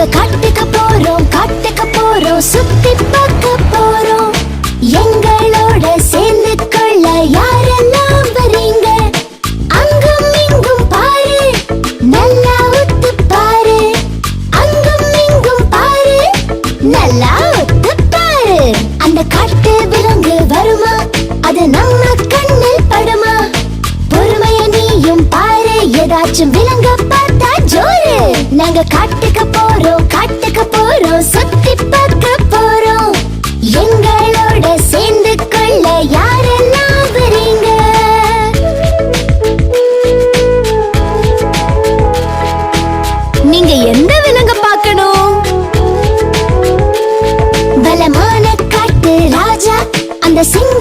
நாங்க காட்டுக்கு போறோம் சுத்தி பார்க்க போறோம். எங்களோட சேர்ந்து கொள்ள யாரெல்லாம் வரீங்க? அங்கும் இங்கும் பாரு, நல்லா ஒத்து பாரு. அங்கும் இங்கும் பாரு, நல்லா ஒத்து பாரு. அந்த காட்டு விலங்கு வருமா? அது நம்ம கண்ணில் படுமா? பொறுமைய நீயும் பாரு, ஏதாச்சும் விலங்க பார்த்தா ஜோரு. நாங்க காட்டுக்கு போறோம் சுத்தி பார்க்க போறோம். எங்களோட சேர்ந்து கொள்ள யாரெல்லாம் வரீங்க? நீங்க எந்த விலங்க பார்க்கணும்? பலமான காட்டு ராஜா அந்த சிங்க